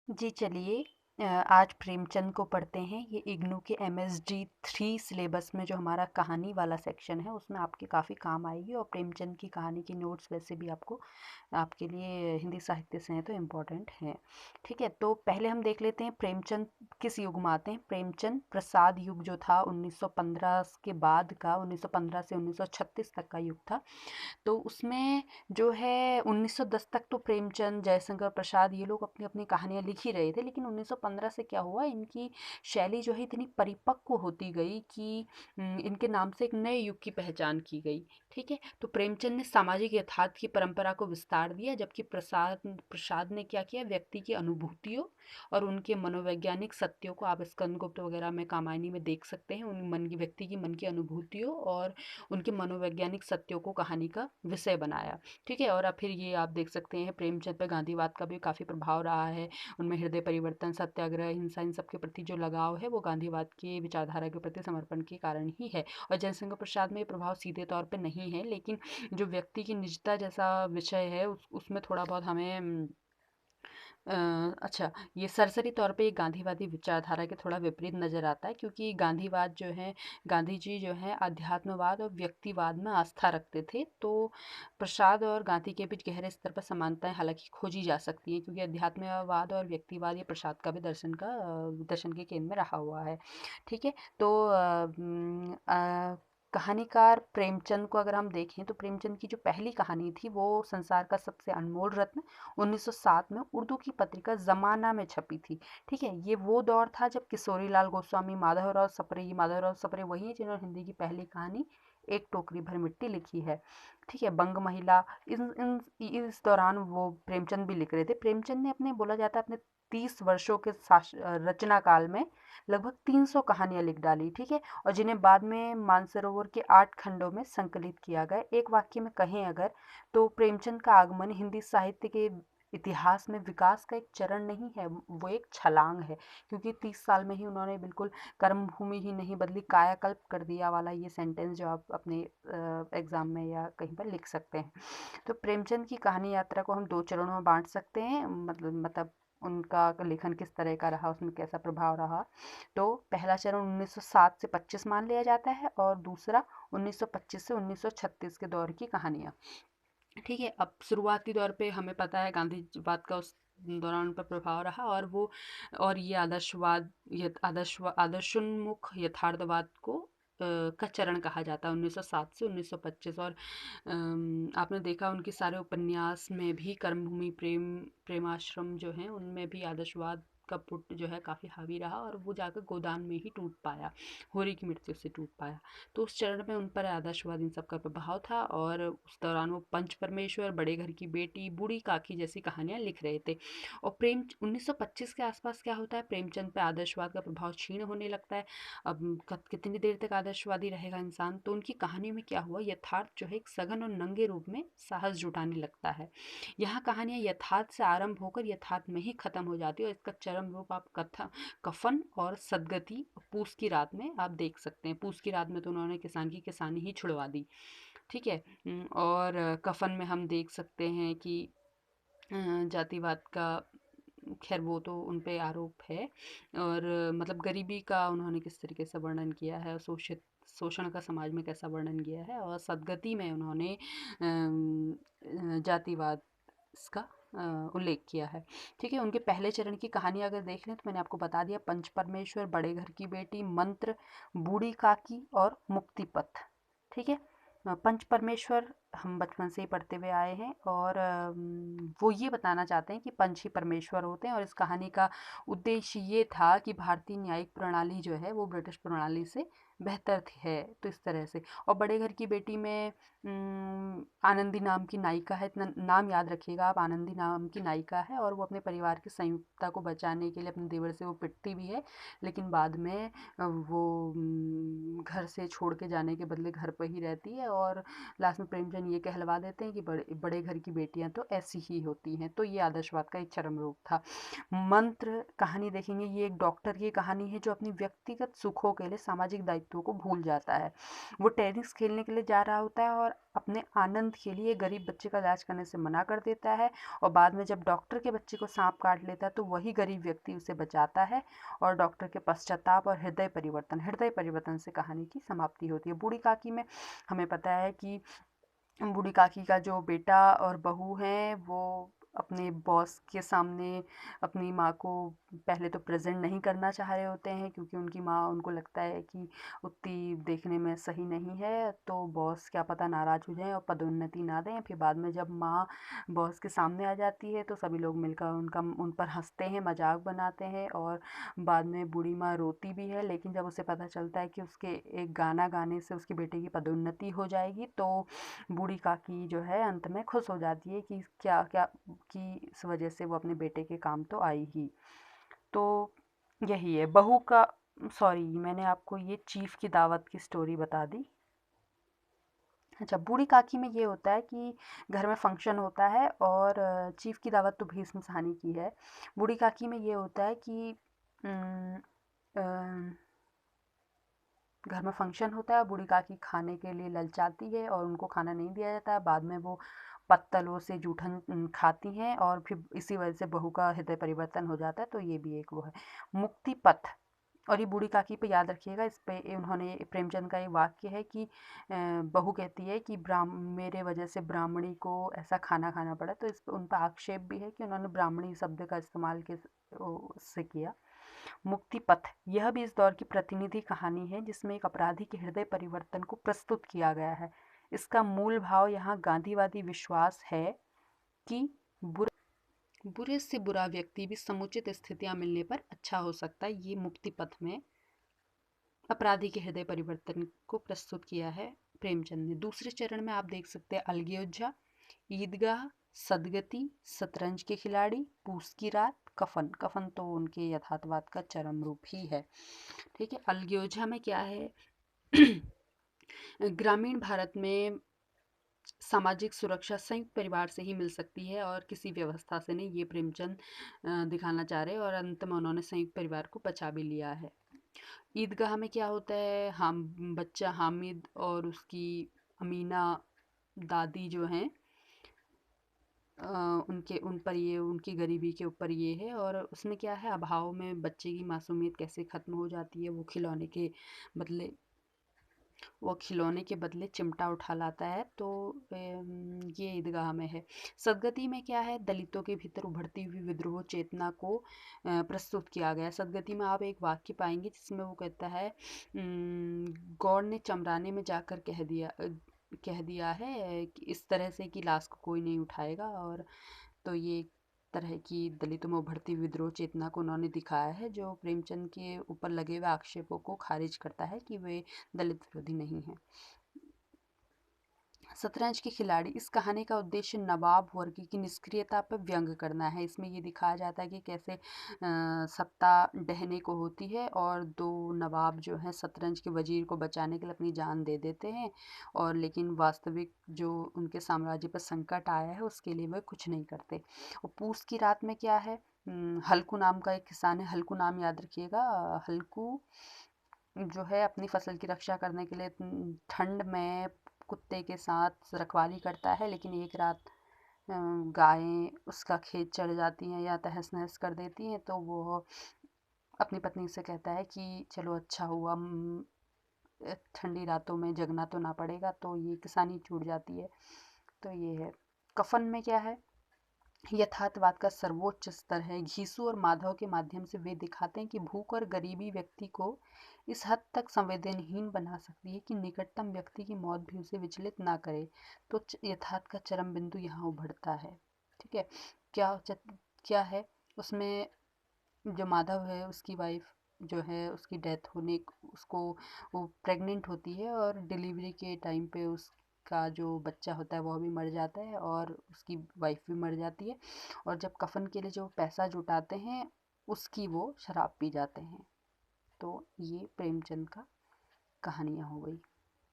जी चलिए, आज प्रेमचंद को पढ़ते हैं। ये इग्नू के MSD 3 सिलेबस में जो हमारा कहानी वाला सेक्शन है उसमें आपके काफ़ी काम आएगी, और प्रेमचंद की कहानी की नोट्स वैसे भी आपको आपके लिए हिंदी साहित्य से हैं तो इम्पोर्टेंट हैं। ठीक है, तो पहले हम देख लेते हैं प्रेमचंद किस युग में आते हैं। प्रेमचंद प्रसाद युग जो था 1915 के बाद का, 1915 से 1936 तक का युग था। तो उसमें जो है 1910 तक तो प्रेमचंद, जयशंकर प्रसाद ये लोग अपनी अपनी कहानियाँ लिख ही रहे थे, लेकिन 1915 से क्या हुआ, इनकी शैली जो है इतनी परिपक्व होती गई कि इनके नाम से एक नए युग की पहचान की गई। ठीक है, तो प्रेमचंद ने सामाजिक यथार्थ की परंपरा को विस्तार दिया, जबकि प्रसाद प्रसाद ने क्या किया, व्यक्ति की अनुभूतियों और उनके मनोवैज्ञानिक सत्यों को, आप स्कंदगुप्त वगैरह में, कामायनी में देख सकते हैं, उन मन की, व्यक्ति की मन की अनुभूतियों और उनके मनोवैज्ञानिक सत्यों को कहानी का विषय बनाया। ठीक है, और अब फिर ये आप देख सकते हैं प्रेमचंद पर गांधीवाद का भी काफ़ी प्रभाव रहा है। उनमें हृदय परिवर्तन, सत्याग्रह, हिंसा, इन सब के प्रति जो लगाव है वो गांधीवाद की विचारधारा के प्रति समर्पण के कारण ही है। और जयशंकर प्रसाद में ये प्रभाव सीधे तौर पे नहीं है, लेकिन जो व्यक्ति की निजता जैसा विषय है उसमें थोड़ा बहुत हमें अच्छा, ये सरसरी तौर पे ये गांधीवादी विचारधारा के थोड़ा विपरीत नज़र आता है, क्योंकि गांधीवाद जो है, गांधी जी जो है अध्यात्मवाद और व्यक्तिवाद में आस्था रखते थे। तो प्रसाद और गांधी के बीच गहरे स्तर पर समानताएं हालांकि खोजी जा सकती हैं, क्योंकि अध्यात्मवाद और व्यक्तिवाद ये प्रसाद का भी दर्शन के केंद्र में रहा हुआ है। ठीक है, तो कहानीकार प्रेमचंद को अगर हम देखें तो प्रेमचंद की जो पहली कहानी थी वो संसार का सबसे अनमोल रत्न 1907 में उर्दू की पत्रिका ज़माना में छपी थी। ठीक है, ये वो दौर था जब किशोरीलाल गोस्वामी, माधवराव सप्रे, ये माधवराव सप्रे वही है जिन्होंने हिंदी की पहली कहानी एक टोकरी भर मिट्टी लिखी है। ठीक है, बंग महिला, इस दौरान वो प्रेमचंद भी लिख रहे थे। प्रेमचंद ने अपने, बोला जाता है, अपने 30 वर्षों के रचना काल में लगभग 300 कहानियां लिख डाली। ठीक है, और जिन्हें बाद में मानसरोवर के 8 खंडों में संकलित किया गया। एक वाक्य में कहें अगर, तो प्रेमचंद का आगमन हिंदी साहित्य के इतिहास में विकास का एक चरण नहीं है, वो एक छलांग है, क्योंकि 30 साल में ही उन्होंने बिल्कुल कर्म भूमि ही नहीं बदली, कायाकल्प कर दिया वाला ये सेंटेंस जो आप अपने एग्जाम में या कहीं पर लिख सकते हैं। तो प्रेमचंद की कहानी यात्रा को हम 2 चरणों में बांट सकते हैं, मतलब उनका लेखन किस तरह का रहा, उसमें कैसा प्रभाव रहा। तो पहला चरण 1907 से 25 मान लिया जाता है, और दूसरा 1925 से 1936 के दौर की कहानियाँ। ठीक है, अब शुरुआती दौर पे हमें पता है गांधीवाद का उस दौरान पर प्रभाव रहा, और वो, और ये आदर्शवाद, ये आदर्शोन्मुख यथार्थवाद को का चरण कहा जाता है 1907 से 1925। और आपने देखा उनके सारे उपन्यास में भी कर्मभूमि, प्रेमाश्रम जो हैं उनमें भी आदर्शवाद का पुट जो है काफ़ी हावी रहा, और वो जाकर गोदान में ही टूट पाया, होरी की मृत्यु से टूट पाया। तो उस चरण में उन पर आदर्शवाद इन सब का प्रभाव था, और उस दौरान वो पंच परमेश्वर, बड़े घर की बेटी, बूढ़ी काकी जैसी कहानियां लिख रहे थे। और प्रेम 1925 के आसपास क्या होता है, प्रेमचंद पे आदर्शवाद का प्रभाव क्षीण होने लगता है। अब कितनी देर तक आदर्शवादी रहेगा इंसान, तो उनकी कहानी में क्या हुआ, यथार्थ जो है एक सघन और नंगे रूप में साहस जुटाने लगता है। यहाँ कहानियां यथार्थ से आरंभ होकर यथार्थ में ही खत्म हो जाती है, और इसका चरम रूप आप कथा, कफन और सदगति, पूस की रात में आप देख सकते हैं। पूस की रात में तो उन्होंने किसान की किसानी ही छुड़वा दी। ठीक है, और कफन में हम देख सकते हैं कि जातिवाद का, खैर वो तो उन पे आरोप है, और मतलब गरीबी का उन्होंने किस तरीके से वर्णन किया है, शोषित, शोषण का समाज में कैसा वर्णन किया है, और सदगति में उन्होंने जातिवाद इसका उल्लेख किया है। ठीक है, उनके पहले चरण की कहानी अगर देख लें तो मैंने आपको बता दिया, पंच परमेश्वर, बड़े घर की बेटी, मंत्र, बूढ़ी काकी और मुक्ति पथ। ठीक है, पंच परमेश्वर हम बचपन से ही पढ़ते हुए आए हैं, और वो ये बताना चाहते हैं कि पंच ही परमेश्वर होते हैं, और इस कहानी का उद्देश्य ये था कि भारतीय न्यायिक प्रणाली जो है वो ब्रिटिश प्रणाली से बेहतर है, तो इस तरह से। और बड़े घर की बेटी में आनंदी नाम की नायिका है, इतना नाम याद रखिएगा आप, आनंदी नाम की नायिका है, और वो अपने परिवार की संयुक्तता को बचाने के लिए अपने देवर से वो पिटती भी है, लेकिन बाद में वो घर से छोड़ के जाने के बदले घर पर ही रहती है, और लास्ट में प्रेमचंद प्रेमचंद ये कहलवा देते हैं कि बड़े बड़े घर की बेटियां तो ऐसी ही होती हैं। तो ये आदर्शवाद का एक चरम रूप था। मंत्र कहानी देखेंगे, ये एक डॉक्टर की कहानी है जो अपनी व्यक्तिगत सुखों के लिए सामाजिक दायित्वों को भूल जाता है। वो टेनिस खेलने के लिए जा रहा होता है और अपने आनंद के लिए गरीब बच्चे का इलाज करने से मना कर देता है, और बाद में जब डॉक्टर के बच्चे को सांप काट लेता है तो वही गरीब व्यक्ति उसे बचाता है, और डॉक्टर के पश्चाताप और हृदय परिवर्तन से कहानी की समाप्ति होती है। बूढ़ी काकी में हमें पता है कि बूढ़ी काकी का जो बेटा और बहू हैं वो अपने बॉस के सामने अपनी माँ को पहले तो प्रेजेंट नहीं करना चाह रहे होते हैं, क्योंकि उनकी माँ, उनको लगता है कि उतनी देखने में सही नहीं है, तो बॉस क्या पता नाराज़ हो जाएं और पदोन्नति ना दें। फिर बाद में जब माँ बॉस के सामने आ जाती है तो सभी लोग मिलकर उन पर हंसते हैं, मजाक बनाते हैं, और बाद में बूढ़ी माँ रोती भी है। लेकिन जब उसे पता चलता है कि उसके एक गाना गाने से उसके बेटे की पदोन्नति हो जाएगी, तो बूढ़ी काकी जो है अंत में खुश हो जाती है कि क्या क्या कि इस वजह से वो अपने बेटे के काम तो आई ही। तो यही है बहू का, सॉरी मैंने आपको ये चीफ की दावत की स्टोरी बता दी। अच्छा, बूढ़ी काकी में ये होता है कि घर में फंक्शन होता है, और चीफ की दावत तो भीष्म साहनी की है। बूढ़ी काकी में ये होता है कि अम, अ, घर में फंक्शन होता है, बूढ़ी काकी खाने के लिए ललचाती है और उनको खाना नहीं दिया जाता है। बाद में वो पत्तलों से जूठन खाती हैं, और फिर इसी वजह से बहू का हृदय परिवर्तन हो जाता है। तो ये भी एक वो है मुक्ति पथ। और ये बूढ़ी काकी पे याद रखिएगा, इस पे उन्होंने प्रेमचंद का ये वाक्य है कि बहू कहती है कि मेरे वजह से ब्राह्मणी को ऐसा खाना खाना पड़ा। तो इस पे उन पर आक्षेप भी है कि उन्होंने ब्राह्मणी शब्द का इस्तेमाल से किया। मुक्ति पथ, यह भी इस दौर की प्रतिनिधि कहानी है जिसमें एक अपराधी के हृदय परिवर्तन को प्रस्तुत किया गया है। इसका मूल भाव यहाँ गांधीवादी विश्वास है कि बुरे से बुरा व्यक्ति भी समुचित स्थितियां मिलने पर अच्छा हो सकता है। ये मुक्ति पथ में अपराधी के हृदय परिवर्तन को प्रस्तुत किया है प्रेमचंद ने। दूसरे चरण में आप देख सकते हैं अलगयोजा, ईदगाह, सदगति, शतरंज के खिलाड़ी, पूस की रात, कफन। कफन तो उनके यथार्थवाद का चरम रूप ही है। ठीक है, अलगयोजा में क्या है ग्रामीण भारत में सामाजिक सुरक्षा संयुक्त परिवार से ही मिल सकती है और किसी व्यवस्था से नहीं, ये प्रेमचंद दिखाना चाह रहे हैं, और अंत में उन्होंने संयुक्त परिवार को बचा भी लिया है। ईदगाह में क्या होता है, हम बच्चा हामिद और उसकी अमीना दादी जो हैं, उनके उन पर ये उनकी गरीबी के ऊपर ये है, और उसमें क्या है अभाव में बच्चे की मासूमियत कैसे ख़त्म हो जाती है। बदले वो खिलौने के बदले चिमटा उठा लाता है। तो ये ईदगाह में है। सदगति में क्या है, दलितों के भीतर उभरती हुई विद्रोह चेतना को प्रस्तुत किया गया है। सदगति में आप एक वाक्य पाएंगे जिसमें वो कहता है गौड़ ने चमराने में जाकर कह दिया है कि इस तरह से कि लाश को कोई नहीं उठाएगा। और तो ये एक तरह की दलितों में उभरती विद्रोह चेतना को उन्होंने दिखाया है, जो प्रेमचंद के ऊपर लगे हुए आक्षेपों को खारिज करता है कि वे दलित विरोधी नहीं है। शतरंज के खिलाड़ी, इस कहानी का उद्देश्य नवाब वर्ग की निष्क्रियता पर व्यंग करना है। इसमें ये दिखाया जाता है कि कैसे सत्ता डहने को होती है और दो नवाब जो हैं शतरंज के वजीर को बचाने के लिए अपनी जान दे देते हैं, और लेकिन वास्तविक जो उनके साम्राज्य पर संकट आया है उसके लिए वे कुछ नहीं करते। और पूस की रात में क्या है, हल्कू नाम का एक किसान है, हल्कू नाम याद रखिएगा। हल्कू जो है अपनी फसल की रक्षा करने के लिए ठंड में कुत्ते के साथ रखवाली करता है, लेकिन एक रात गायें उसका खेत चढ़ जाती हैं या तहस नहस कर देती हैं। तो वो अपनी पत्नी से कहता है कि चलो अच्छा हुआ, ठंडी रातों में जगना तो ना पड़ेगा। तो ये किसानी छूट जाती है। तो ये है। कफन में क्या है, यथार्थवाद का सर्वोच्च स्तर है। घीसू और माधव के माध्यम से वे दिखाते हैं कि भूख और गरीबी व्यक्ति को इस हद तक संवेदनहीन बना सकती है कि निकटतम व्यक्ति की मौत भी उसे विचलित ना करे। तो यथार्थ का चरम बिंदु यहाँ उभरता है। ठीक है, क्या है उसमें, जो माधव है उसकी वाइफ जो है उसकी डेथ होने, उसको वो प्रेग्नेंट होती है और डिलीवरी के टाइम पे उसका जो बच्चा होता है वो भी मर जाता है और उसकी वाइफ भी मर जाती है। और जब कफन के लिए जो पैसा जुटाते हैं उसकी वो शराब पी जाते हैं। तो ये प्रेमचंद का कहानियाँ हो गई।